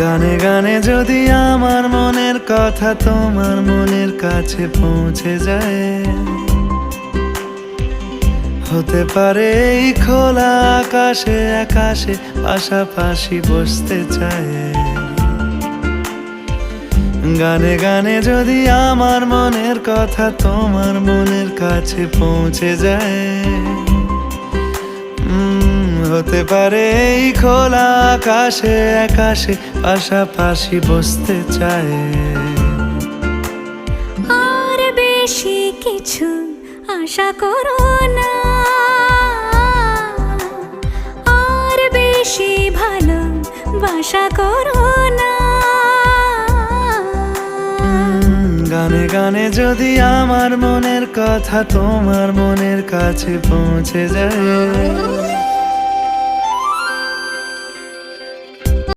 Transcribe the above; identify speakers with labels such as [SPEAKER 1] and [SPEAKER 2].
[SPEAKER 1] গানে গানে যদি আমার মনের কথা তোমার মনের কাছে পৌঁছে যায়, হতে পারে এই খোলা আকাশে আকাশে পাশাপাশি বসতে চায়। গানে গানে যদি আমার মনের কথা তোমার মনের কাছে পৌঁছে যায়, হতে পারে এই খোলা আকাশে আকাশে পাশাপাশি বসতে চায়।
[SPEAKER 2] আর বেশি কিছু আশা করো না, আর বেশি ভালোবাসা করো না।
[SPEAKER 1] গানে গানে যদি আমার মনের কথা তোমার মনের কাছে পৌঁছে যায়,